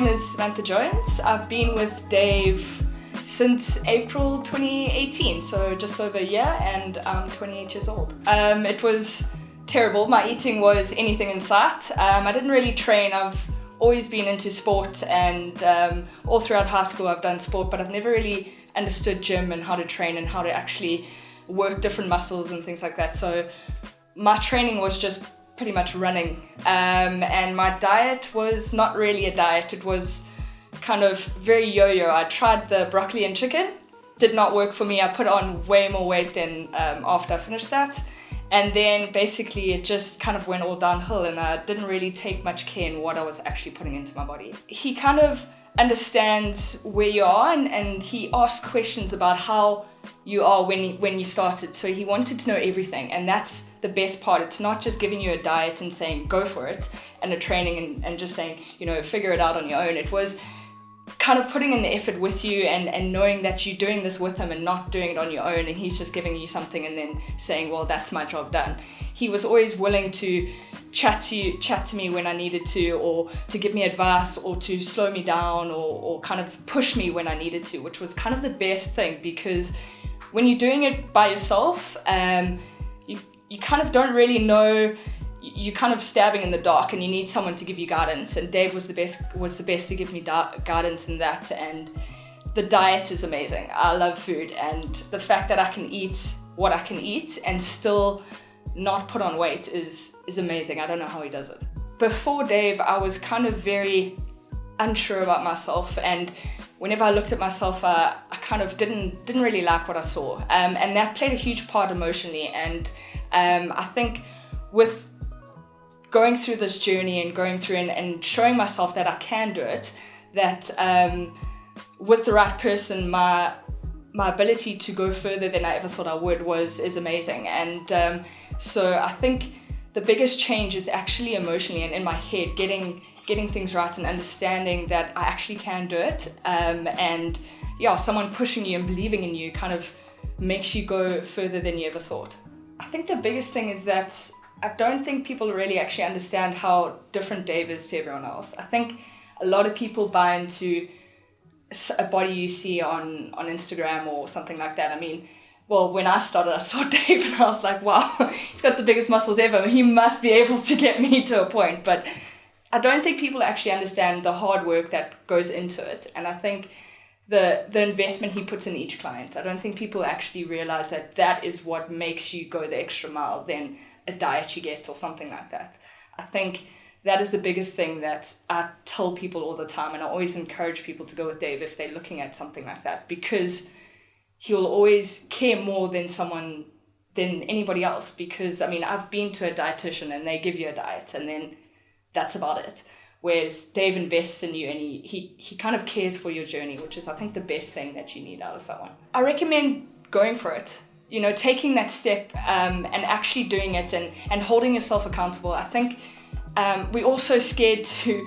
name is Samantha Jones. I've been with Dave since April 2018, so just over a year, and I'm 28 years old. It was terrible. My eating was anything in sight. I didn't really train. I've always been into sport, and all throughout high school I've done sport, but I've never really understood gym and how to train and how to actually work different muscles and things like that. So my training was just pretty much running, and my diet was not really a diet. It was kind of very yo-yo. I tried the broccoli and chicken, did not work for me. I put on way more weight than after I finished that, and then basically it just kind of went all downhill, and I didn't really take much care in what I was actually putting into my body. He kind of understands where you are, and he asks questions about how you are when you started. So he wanted to know everything, and that's the best part. It's not just giving you a diet and saying go for it, and a training and just saying, figure it out on your own. It was kind of putting in the effort with you and knowing that you're doing this with him and not doing it on your own, and he's just giving you something and then saying, well, that's my job done. He was always willing to chat to me when I needed to, or to give me advice, or to slow me down, or kind of push me when I needed to, which was kind of the best thing, because when you're doing it by yourself, you kind of don't really know. You're kind of stabbing in the dark, and you need someone to give you guidance, and Dave was the best to give me guidance in that. And the diet is amazing. I love food, and the fact that I can eat what I can eat and still not put on weight is amazing. I don't know how he does it. Before Dave, I was kind of very unsure about myself, and whenever I looked at myself, I kind of didn't really like what I saw, and that played a huge part emotionally. And I think with going through this journey and going through and showing myself that I can do it, that with the right person, my ability to go further than I ever thought I would is amazing. And so I think the biggest change is actually emotionally and in my head, getting things right and understanding that I actually can do it. And yeah, someone pushing you and believing in you kind of makes you go further than you ever thought. I think the biggest thing is that I don't think people really actually understand how different Dave is to everyone else. I think a lot of people buy into a body you see on Instagram or something like that. I mean, well, when I started, I saw Dave and I was like, wow, he's got the biggest muscles ever. He must be able to get me to a point. But I don't think people actually understand the hard work that goes into it. And I think the investment he puts in each client, I don't think people actually realize that is what makes you go the extra mile than a diet you get or something like that. I think that is the biggest thing that I tell people all the time, and I always encourage people to go with Dave if they're looking at something like that, because he'll always care more than anybody else. Because I mean, I've been to a dietitian and they give you a diet and then that's about it. Whereas Dave invests in you, and he kind of cares for your journey, which is, I think, the best thing that you need out of someone. I recommend going for it. Taking that step and actually doing it and holding yourself accountable. I think we're also scared to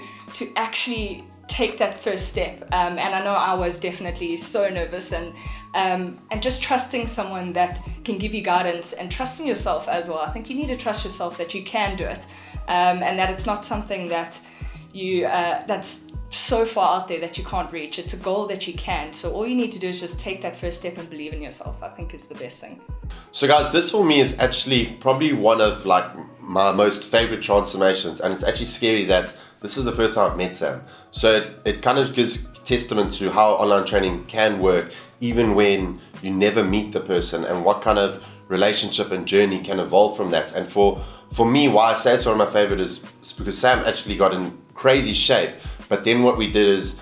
actually take that first step. And I know I was definitely so nervous, and just trusting someone that can give you guidance, and trusting yourself as well. I think you need to trust yourself that you can do it, and that it's not something that that's so far out there that you can't reach. It's a goal that you can. So all you need to do is just take that first step and believe in yourself. I think is the best thing. So guys, this for me is actually probably one of my most favorite transformations, and it's actually scary that this is the first time I've met Sam. So it kind of gives testament to how online training can work even when you never meet the person, and what kind of relationship and journey can evolve from that. And for me, why I say it's one of my favorite is because Sam actually got in crazy shape, but then what we did is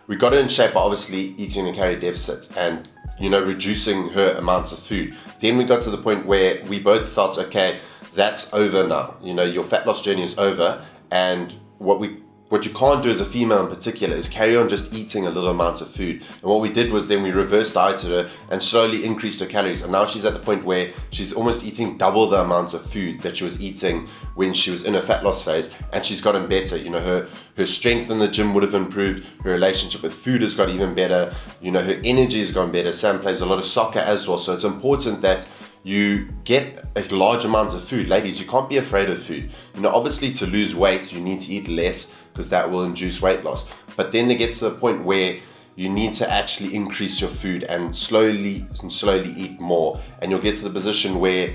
we got her in shape by obviously eating a calorie deficit and reducing her amounts of food. Then we got to the point where we both felt, okay, that's over now. Your fat loss journey is over, and what you can't do as a female in particular is carry on just eating a little amount of food. And what we did was then we reverse dieted her and slowly increased her calories. And now she's at the point where she's almost eating double the amount of food that she was eating when she was in her fat loss phase. And she's gotten better. Her strength in the gym would have improved. Her relationship with food has got even better. Her energy has gone better. Sam plays a lot of soccer as well. So it's important that you get a large amount of food. Ladies, you can't be afraid of food. Obviously to lose weight, you need to eat less, because that will induce weight loss. But then there gets to the point where you need to actually increase your food and slowly eat more. And you'll get to the position where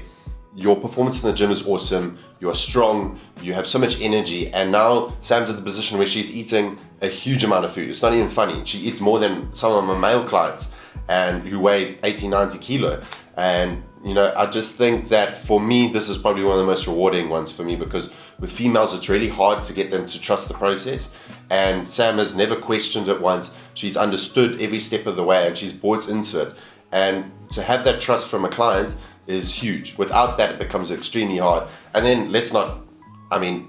your performance in the gym is awesome, you are strong, you have so much energy, and now Sam's at the position where she's eating a huge amount of food. It's not even funny. She eats more than some of my male clients and who weigh 80, 90 kilo. And I just think that for me, this is probably one of the most rewarding ones for me, because with females, it's really hard to get them to trust the process. And Sam has never questioned it once. She's understood every step of the way and she's bought into it. And to have that trust from a client is huge. Without that, it becomes extremely hard. And then let's not,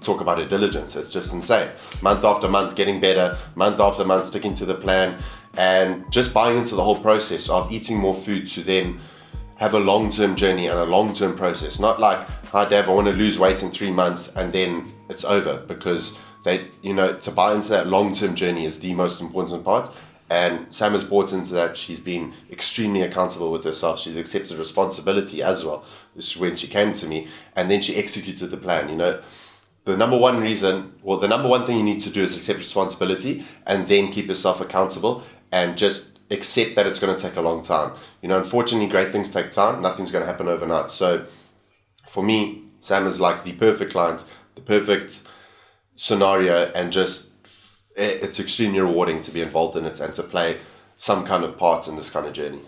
talk about her diligence. It's just insane. Month after month, getting better, month after month, sticking to the plan, and just buying into the whole process of eating more food to then have a long-term journey and a long-term process. Not like, hi Dave, I want to lose weight in 3 months and then it's over, because to buy into that long-term journey is the most important part. And Sam has bought into that. She's been extremely accountable with herself. She's accepted responsibility as well. This is when she came to me, and then she executed the plan. The number one thing you need to do is accept responsibility and then keep yourself accountable and just accept that it's going to take a long time. Unfortunately, great things take time. Nothing's going to happen overnight. So for me, Sam is like the perfect client, the perfect scenario, and just it's extremely rewarding to be involved in it and to play some kind of part in this kind of journey.